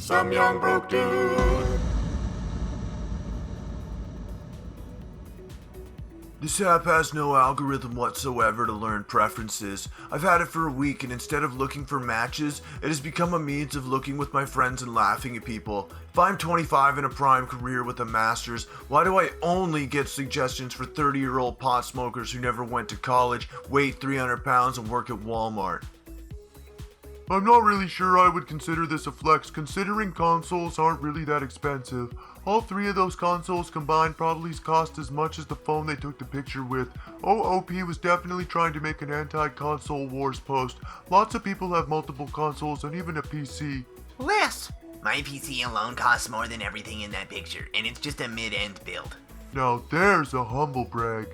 some young broke dude. This app has no algorithm whatsoever to learn preferences. I've had it for a week, and instead of looking for matches, it has become a means of looking with my friends and laughing at people. If I'm 25 in a prime career with a master's, why do I only get suggestions for 30-year-old pot smokers who never went to college, weigh 300 pounds, and work at Walmart? I'm not really sure I would consider this a flex, considering consoles aren't really that expensive. All three of those consoles combined probably cost as much as the phone they took the picture with. OOP was definitely trying to make an anti-console wars post. Lots of people have multiple consoles and even a PC. Less! My PC alone costs more than everything in that picture, and it's just a mid-end build. Now there's a Humblebrag.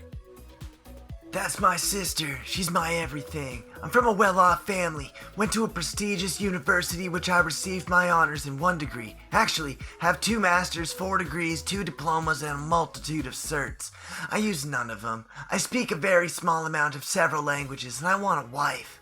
That's my sister. She's my everything. I'm from a well-off family. Went to a prestigious university which I received my honors in 1 degree. Actually, have 2 masters, 4 degrees, 2 diplomas, and a multitude of certs. I use none of them. I speak a very small amount of several languages, and I want a wife.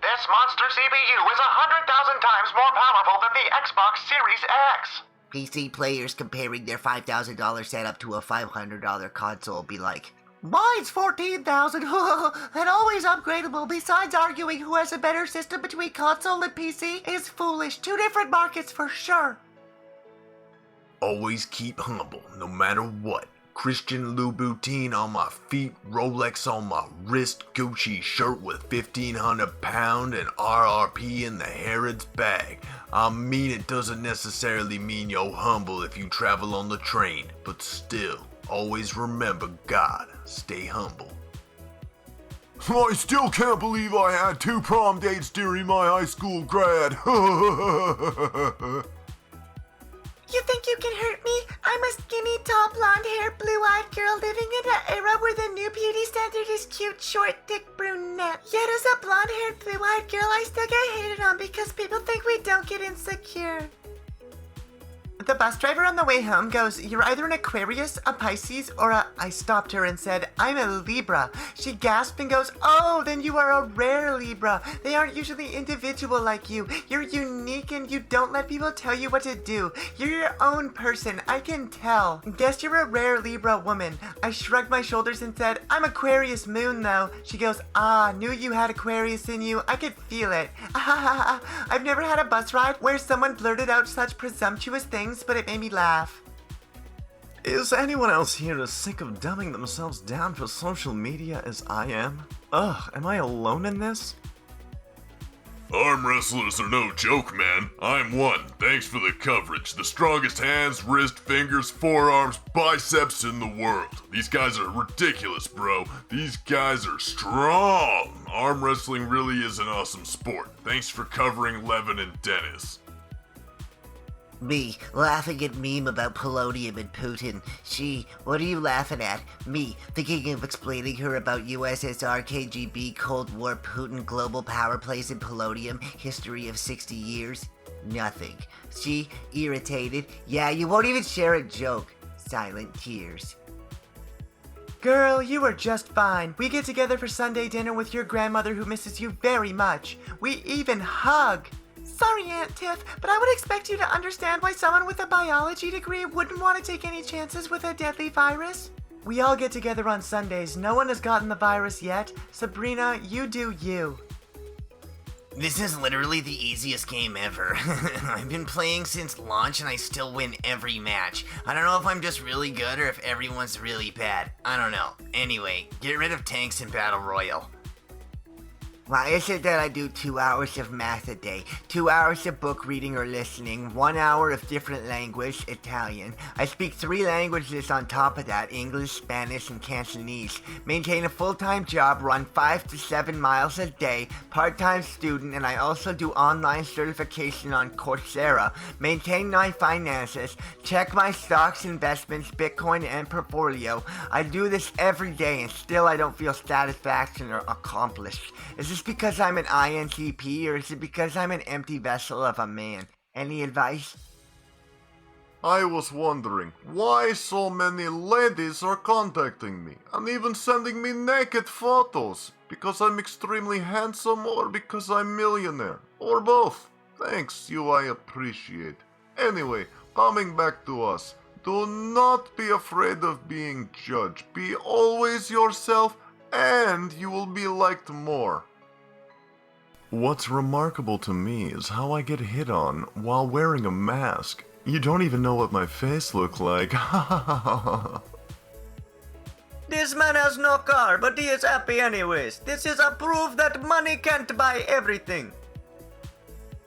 This monster CPU is 100,000 times more powerful than the Xbox Series X. PC players comparing their $5,000 setup to a $500 console be like, mine's $14,000 and always upgradable. Besides, arguing who has a better system between console and PC is foolish. 2 different markets for sure. Always keep humble, no matter what. Christian Louboutin on my feet, Rolex on my wrist, Gucci shirt with 1,500 pound and RRP in the Harrods bag. I mean, it doesn't necessarily mean you're humble if you travel on the train, but still, always remember God. Stay humble. I still can't believe I had 2 prom dates during my high school grad. You think you can hurt me? I'm a skinny, tall, blonde-haired, blue-eyed girl living in an era where the new beauty standard is cute, short, thick brunette. Yet as a blonde-haired, blue-eyed girl, I still get hated on because people think we don't get insecure. The bus driver on the way home goes, "You're either an Aquarius, a Pisces, or a..." I stopped her and said, "I'm a Libra." She gasped and goes, "Oh, then you are a rare Libra. They aren't usually individual like you. You're unique and you don't let people tell you what to do. You're your own person, I can tell. Guess you're a rare Libra woman." I shrugged my shoulders and said, "I'm Aquarius moon though." She goes, "Ah, knew you had Aquarius in you. I could feel it." I've never had a bus ride where someone blurted out such presumptuous things, but it made me laugh. Is anyone else here as sick of dumbing themselves down for social media as I am? Ugh, am I alone in this? Arm wrestlers are no joke, man. I'm one. Thanks for the coverage. The strongest hands, wrist, fingers, forearms, biceps in the world. These guys are ridiculous, bro. These guys are strong. Arm wrestling really is an awesome sport. Thanks for covering Levin and Dennis. Me, laughing at meme about polonium and Putin. She, what are you laughing at? Me, thinking of explaining her about USSR, KGB, Cold War, Putin, global power plays in polonium, history of 60 years? Nothing. She, irritated. Yeah, you won't even share a joke. Silent tears. Girl, you are just fine. We get together for Sunday dinner with your grandmother who misses you very much. We even hug. Sorry, Aunt Tiff, but I would expect you to understand why someone with a biology degree wouldn't want to take any chances with a deadly virus. We all get together on Sundays. No one has gotten the virus yet. Sabrina, you do you. This is literally the easiest game ever. I've been playing since launch and I still win every match. I don't know if I'm just really good or if everyone's really bad. I don't know. Anyway, get rid of tanks in Battle Royale. Why is it that I do 2 hours of math a day, 2 hours of book reading or listening, 1 hour of different language, Italian. I speak 3 languages on top of that, English, Spanish, and Cantonese. Maintain a full-time job, run 5 to 7 miles a day, part-time student, and I also do online certification on Coursera. Maintain my finances, check my stocks, investments, Bitcoin, and portfolio. I do this every day and still I don't feel satisfaction or accomplished. Is this because I'm an INTP or is it because I'm an empty vessel of a man? Any advice? I was wondering why so many ladies are contacting me and even sending me naked photos. Because I'm extremely handsome or because I'm millionaire? Or both? Thanks, you I appreciate. Anyway, coming back to us. Do not be afraid of being judged. Be always yourself, and you will be liked more. What's remarkable to me is how I get hit on while wearing a mask. You don't even know what my face looks like. This man has no car, but he is happy anyways. This is a proof that money can't buy everything.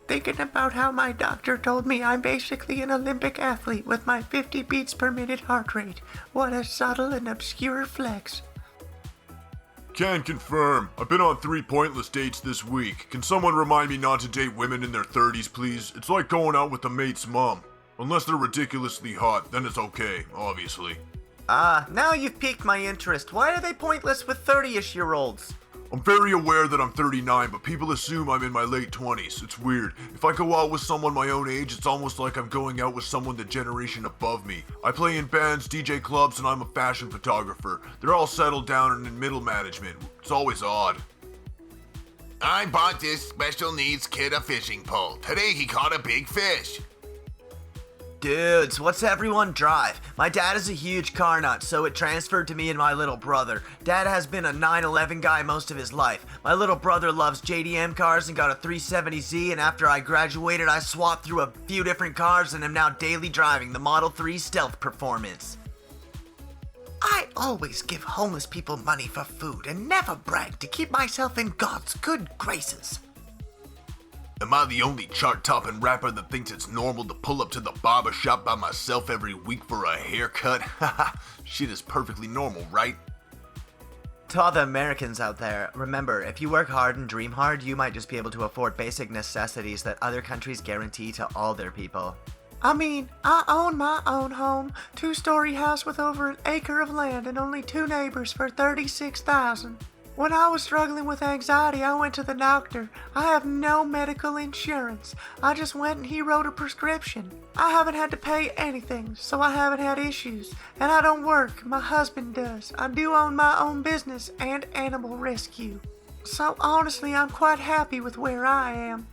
Thinking about how my doctor told me I'm basically an Olympic athlete with my 50 beats per minute heart rate. What a subtle and obscure flex. Can confirm. I've been on 3 pointless dates this week. Can someone remind me not to date women in their 30s, please? It's like going out with a mate's mom. Unless they're ridiculously hot, then it's okay, obviously. Now you've piqued my interest. Why are they pointless with 30-ish-year-olds? I'm very aware that I'm 39, but people assume I'm in my late 20s. It's weird. If I go out with someone my own age, it's almost like I'm going out with someone the generation above me. I play in bands, DJ clubs, and I'm a fashion photographer. They're all settled down and in middle management. It's always odd. I bought this special needs kid a fishing pole. Today he caught a big fish. Dudes, what's everyone drive? My dad is a huge car nut, so it transferred to me and my little brother. Dad has been a 911 guy most of his life. My little brother loves JDM cars and got a 370Z, and after I graduated, I swapped through a few different cars and am now daily driving the Model 3 Stealth Performance. I always give homeless people money for food and never brag to keep myself in God's good graces. Am I the only chart-topping rapper that thinks it's normal to pull up to the barber shop by myself every week for a haircut? Haha, shit is perfectly normal, right? To all the Americans out there, remember, if you work hard and dream hard, you might just be able to afford basic necessities that other countries guarantee to all their people. I mean, I own my own home, 2-story house with over an acre of land and only 2 neighbors for $36,000. When I was struggling with anxiety, I went to the doctor. I have no medical insurance. I just went and he wrote a prescription. I haven't had to pay anything, so I haven't had issues. And I don't work, my husband does. I do own my own business and animal rescue. So honestly, I'm quite happy with where I am.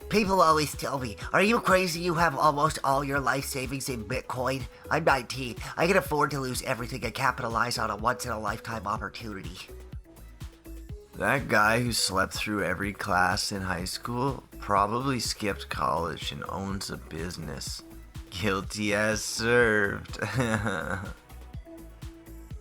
People always tell me, are you crazy you have almost all your life savings in Bitcoin? I'm 19. I can afford to lose everything and capitalize on a once-in-a-lifetime opportunity. That guy who slept through every class in high school probably skipped college and owns a business. Guilty as served.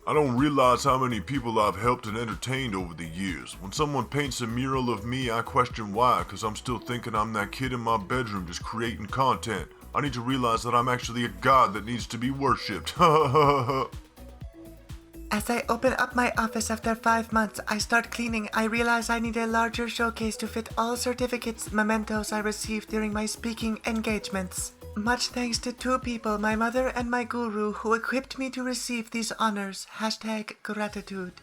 I don't realize how many people I've helped and entertained over the years. When someone paints a mural of me, I question why, because I'm still thinking I'm that kid in my bedroom just creating content. I need to realize that I'm actually a god that needs to be worshipped. As I open up my office after 5 months, I start cleaning. I realize I need a larger showcase to fit all certificates, mementos I received during my speaking engagements. Much thanks to 2 people, my mother and my guru, who equipped me to receive these honors. #gratitude.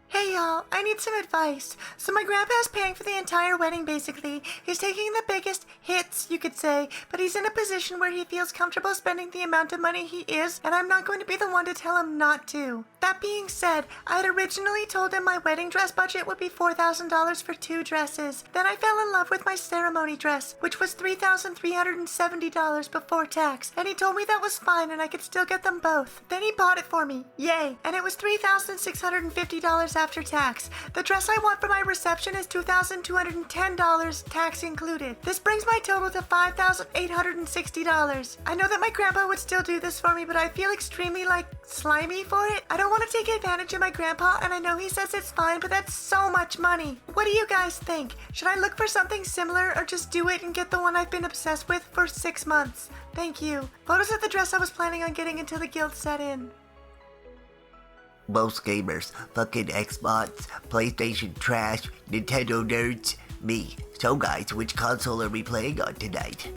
Hey y'all, I need some advice. So my grandpa's paying for the entire wedding basically. He's taking the biggest hits, you could say, but he's in a position where he feels comfortable spending the amount of money he is, and I'm not going to be the one to tell him not to. That being said, I had originally told him my wedding dress budget would be $4,000 for 2 dresses. Then I fell in love with my ceremony dress, which was $3,370 before tax, and he told me that was fine and I could still get them both. Then he bought it for me, yay, and it was $3,650 after tax. The dress I want for my reception is $2,210, tax included. This brings my total to $5,860. I know that my grandpa would still do this for me, but I feel extremely, slimy for it. I don't want to take advantage of my grandpa, and I know he says it's fine, but that's so much money. What do you guys think? Should I look for something similar or just do it and get the one I've been obsessed with for 6 months? Thank you. Photos of the dress I was planning on getting until the guild set in. Most gamers, fucking Xbox, PlayStation trash, Nintendo nerds, me. So guys, which console are we playing on tonight?